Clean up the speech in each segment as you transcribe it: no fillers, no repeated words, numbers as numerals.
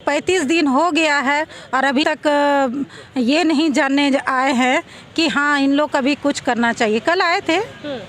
35 दिन हो गया है और अभी तक ये नहीं जानने आए हैं कि हाँ इन लोग का भी कुछ करना चाहिए। कल आए थे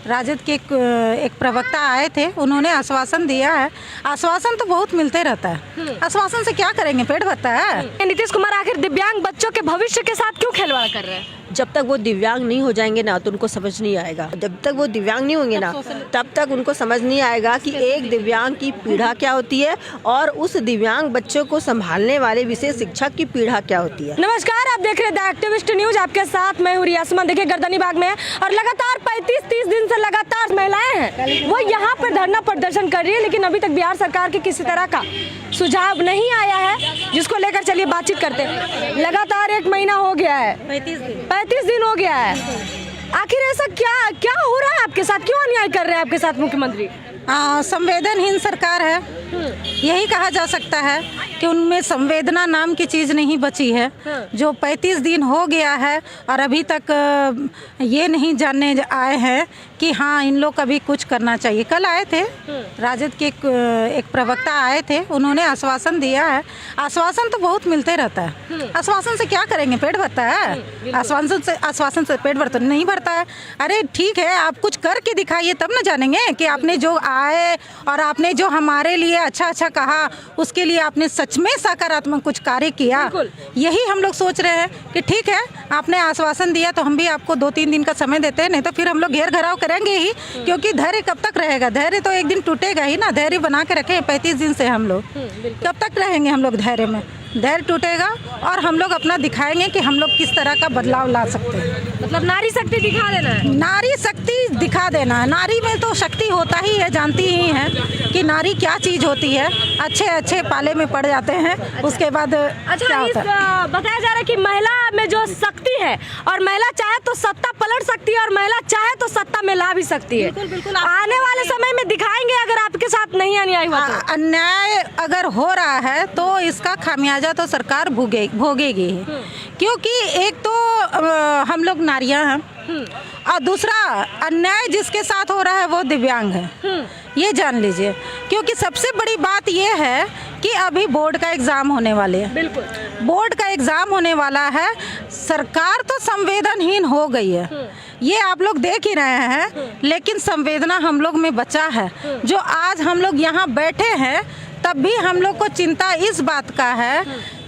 राजद के एक प्रवक्ता आए थे, उन्होंने आश्वासन दिया है। आश्वासन तो बहुत मिलते रहता है, आश्वासन से क्या करेंगे, पेट भरता है। नीतीश कुमार आखिर दिव्यांग बच्चों के भविष्य के साथ क्यों खिलवाड़ कर रहे हैं? जब तक वो दिव्यांग नहीं हो जाएंगे ना तो उनको समझ नहीं आएगा। जब तक वो दिव्यांग नहीं होंगे ना तब तक उनको समझ नहीं आएगा कि एक दिव्यांग की पीड़ा क्या होती है और उस दिव्यांग बच्चों को संभालने वाले विशेष शिक्षक की पीड़ा क्या होती है। नमस्कार, आप देख रहे हैं द एक्टिविस्ट न्यूज, आपके साथ मैं हूं रियासमान। देखिए गर्दनी बाग में और लगातार 35-30 दिन से लगातार महिलाएं हैं वो यहाँ पर धरना प्रदर्शन कर रही है, लेकिन अभी तक बिहार सरकार के किसी तरह का सुझाव नहीं आया है, जिसको लेकर चलिए बातचीत करते हैं। लगातार 1 महीना हो गया है, 35 दिन हो गया है। आखिर ऐसा क्या क्या हो रहा है आपके साथ, क्यों अन्याय कर रहे हैं आपके साथ मुख्यमंत्री? संवेदनहीन सरकार है, यही कहा जा सकता है कि उनमें संवेदना नाम की चीज़ नहीं बची है। जो 35 दिन हो गया है और अभी तक ये नहीं जानने आए हैं कि हाँ इन लोग का भी कुछ करना चाहिए। कल आए थे राजद के एक प्रवक्ता आए थे, उन्होंने आश्वासन दिया है। आश्वासन तो बहुत मिलते रहता है, आश्वासन से क्या करेंगे, पेट भरता है। आश्वासन से पेट भरता नहीं भरता है। अरे ठीक है, आप कुछ करके दिखाइए तब ना जानेंगे कि आपने जो आए और आपने जो हमारे लिए अच्छा कहा, उसके लिए आपने सच में सकारात्मक कुछ कार्य किया। यही हम लोग सोच रहे हैं कि ठीक है आपने आश्वासन दिया तो हम भी आपको 2-3 दिन का समय देते हैं, नहीं तो फिर हम लोग घेर घराव करेंगे ही, क्योंकि धैर्य कब तक रहेगा। धैर्य तो एक दिन टूटेगा ही ना। धैर्य बना के रखे 35 दिन से हम लोग, कब तक रहेंगे हम लोग धैर्य में? धैर्य टूटेगा और हम लोग अपना दिखाएंगे कि हम लोग किस तरह का बदलाव ला सकते हैं। मतलब नारी शक्ति दिखा देना है, नारी शक्ति दिखा देना है। नारी में तो शक्ति होता ही है, जानती ही हैं कि नारी क्या चीज़ होती है। अच्छे पाले में पड़ जाते हैं, उसके बाद क्या होता है? बताया जा रहा है कि महिला में जो शक्ति है और महिला चाहे तो सत्ता पलट सकती है और महिला चाहे तो सत्ता में ला भी सकती है। बिल्कुल आने वाले समय में दिखाएंगे अगर आपके साथ नहीं अन्याय हुआ तो। अन्याय अगर हो रहा है तो इसका खामियाजा तो सरकार भोगेगी, क्योंकि एक तो हम लोग नारियां हैं और दूसरा अन्याय जिसके साथ हो रहा है वो दिव्यांग है, ये जान लीजिए। क्योंकि सबसे बड़ी बात ये है कि अभी बोर्ड का एग्ज़ाम होने वाले हैं। बिल्कुल बोर्ड का एग्ज़ाम होने वाला है। सरकार तो संवेदनहीन हो गई है, ये आप लोग देख ही रहे हैं, लेकिन संवेदना हम लोग में बचा है। जो आज हम लोग यहाँ बैठे हैं तब भी हम लोग को चिंता इस बात का है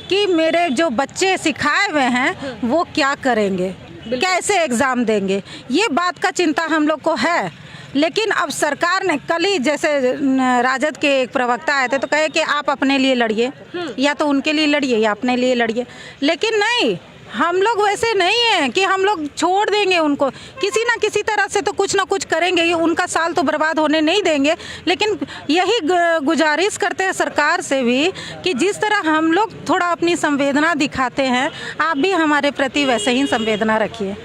कि मेरे जो बच्चे सिखाए हुए हैं वो क्या करेंगे, कैसे एग्ज़ाम देंगे, ये बात का चिंता हम लोग को है। लेकिन अब सरकार ने कल ही जैसे राजद के एक प्रवक्ता आए थे तो कहे कि आप अपने लिए लड़िए, या तो उनके लिए लड़िए या अपने लिए लड़िए। लेकिन नहीं, हम लोग वैसे नहीं हैं कि हम लोग छोड़ देंगे उनको। किसी ना किसी तरह से तो कुछ ना कुछ करेंगे, ये उनका साल तो बर्बाद होने नहीं देंगे। लेकिन यही गुजारिश करते हैं सरकार से भी कि जिस तरह हम लोग थोड़ा अपनी संवेदना दिखाते हैं, आप भी हमारे प्रति वैसे ही संवेदना रखिए।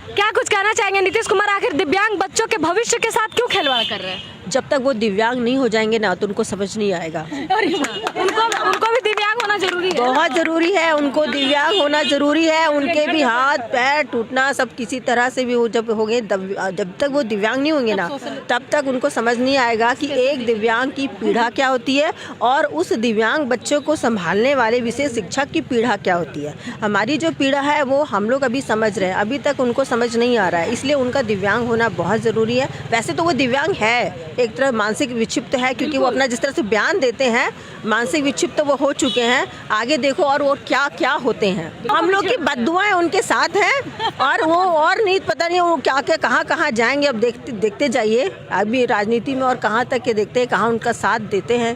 क्या कुछ कहना चाहेंगे? नीतीश कुमार आखिर दिव्यांग बच्चों के भविष्य के साथ क्यों खिलवाड़ कर रहे हैं? जब तक वो दिव्यांग नहीं हो जाएंगे ना तो उनको समझ नहीं आएगा। उनको भी दिव्यांग होना जरूरी है, बहुत जरूरी है। उनको दिव्यांग होना जरूरी है। उनके भी हाथ पैर टूटना सब किसी तरह से भी हो, जब होंगे जब तक वो दिव्यांग नहीं होंगे ना तब तक उनको समझ नहीं आएगा कि एक दिव्यांग की पीड़ा क्या होती है और उस दिव्यांग बच्चों को संभालने वाले विशेष शिक्षक की पीड़ा क्या होती है। हमारी जो पीड़ा है वो हम लोग अभी समझ रहे हैं, अभी तक उनको समझ नहीं आ रहा है, इसलिए उनका दिव्यांग होना बहुत ज़रूरी है। वैसे तो वो दिव्यांग है, एक तरह मानसिक विक्षिप्त है, क्योंकि वो अपना जिस तरह से बयान देते हैं मानसिक विक्षिप्त वो हो चुके हैं। आगे देखो और वो क्या क्या होते हैं। हम लोग की बद्दुआएं उनके साथ हैं और वो और नहीं पता नहीं वो क्या क्या कहाँ जाएंगे। अब देखते जाइए अभी राजनीति में और कहाँ तक के देखते हैं, कहाँ उनका साथ देते हैं,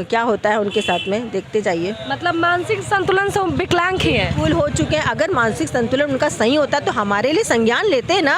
क्या होता है उनके साथ में, देखते जाइए। मतलब मानसिक संतुलन से विकलांग ही है, फूल हो चुके हैं। अगर मानसिक संतुलन उनका सही होता तो हमारे लिए संज्ञान लेते ना,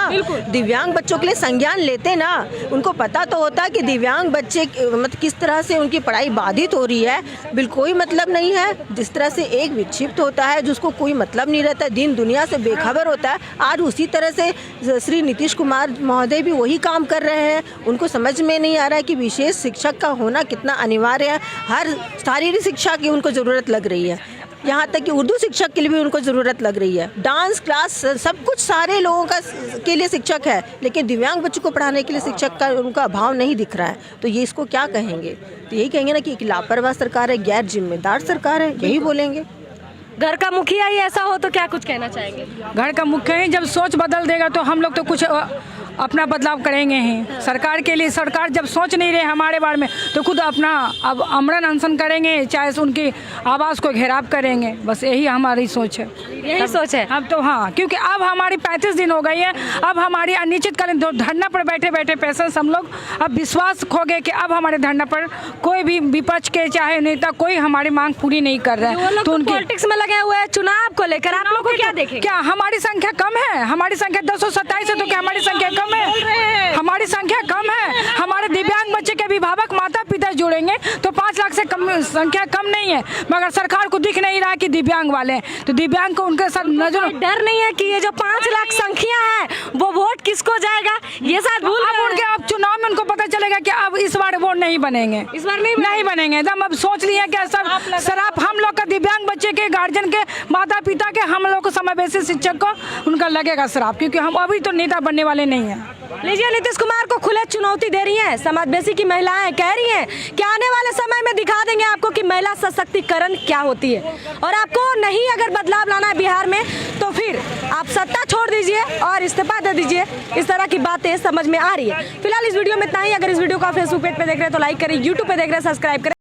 दिव्यांग बच्चों के लिए संज्ञान लेते ना। उनको पता तो होता कि दिव्यांग बच्चे मतलब किस तरह से उनकी पढ़ाई बाधित हो रही है, बिल्कुल कोई मतलब नहीं है। जिस तरह से एक विक्षिप्त होता है जिसको कोई मतलब नहीं रहता, दिन दुनिया से बेखबर होता है, आज उसी तरह से श्री नीतीश कुमार महोदय भी वही काम कर रहे हैं। उनको समझ में नहीं आ रहा है कि विशेष शिक्षक का होना कितना अनिवार्य है। हर शारीरिक शिक्षा की उनको ज़रूरत लग रही है। यहाँ तक कि उर्दू शिक्षक के लिए भी उनको ज़रूरत लग रही है। डांस क्लास सब कुछ सारे लोगों का के लिए शिक्षक है, लेकिन दिव्यांग बच्चों को पढ़ाने के लिए शिक्षक का उनका अभाव नहीं दिख रहा है। तो ये इसको क्या कहेंगे? तो यही कहेंगे ना कि एक लापरवाह सरकार है, गैर जिम्मेदार सरकार है, यही बोलेंगे। घर का मुखिया ही ऐसा हो तो क्या कुछ कहना चाहेंगे? घर का मुखिया ही जब सोच बदल देगा तो हम लोग तो कुछ अपना बदलाव करेंगे ही। सरकार के लिए, सरकार जब सोच नहीं रहे हमारे बारे में तो खुद अपना अब आमरण अनशन करेंगे, चाहे उनकी आवाज़ को घेराव करेंगे। बस यही हमारी सोच है। यही सोच है अब तो हाँ, क्योंकि अब हमारी 35 दिन हो गई है। अब हमारी अनिश्चितकालीन धरना पर बैठे बैठे पेशेंस हम लोग अब विश्वास खो गए कि अब हमारे धरना पर कोई भी विपक्ष के चाहे नेता कोई हमारी मांग पूरी नहीं कर रहे हैं। तो पॉलिटिक्स में लगे हुए हैं, चुनाव को लेकर आप लोग को क्या देखेंगे? क्या हमारी संख्या कम है? हमारी संख्या 227 है तो क्या हमारी संख्या कम है? हमारी संख्या कम है। हमारे दिव्यांग बच्चे के अभिभावक माता पिता जोड़ेंगे तो 5 लाख से कम संख्या कम नहीं है, मगर सरकार को दिख नहीं रहा कि दिव्यांग वाले हैं। तो दिव्यांग को उनके साथ नजर डर नहीं है कि ये जो 5 लाख संख्या है वो वोट किसको जाएगा, ये शायद भूल अब उनके अब चुनाव में उनको पता चलेगा कि अब इस बार वोट नहीं बनेंगे, इस बार नहीं बनेंगे। एकदम अब सोच लिए कि सब शराब हम लोग का दिव्यांग बच्चे के गार्जियन के माता पिता के हम लोग को समावेशी शिक्षक को उनका लगेगा शराब, क्योंकि हम अभी तो नेता बनने वाले नहीं हैं। लीजिए, नीतीश कुमार को खुले चुनौती दे रही हैं समावेशी की महिलाएं, कह रही हैं कि आने वाले समय में दिखा देंगे आपको कि महिला सशक्तिकरण क्या होती है, और आपको नहीं अगर बदलाव लाना है बिहार में तो फिर आप सत्ता छोड़ दीजिए और इस्तीफा दे दीजिए। इस तरह की बातें समझ में आ रही है। फिलहाल इस वीडियो में इतना ही। अगर इस वीडियो को आप फेसबुक पेज पे देख रहे हैं तो लाइक करें, यूट्यूब पे देख रहे हैं सब्सक्राइब करें।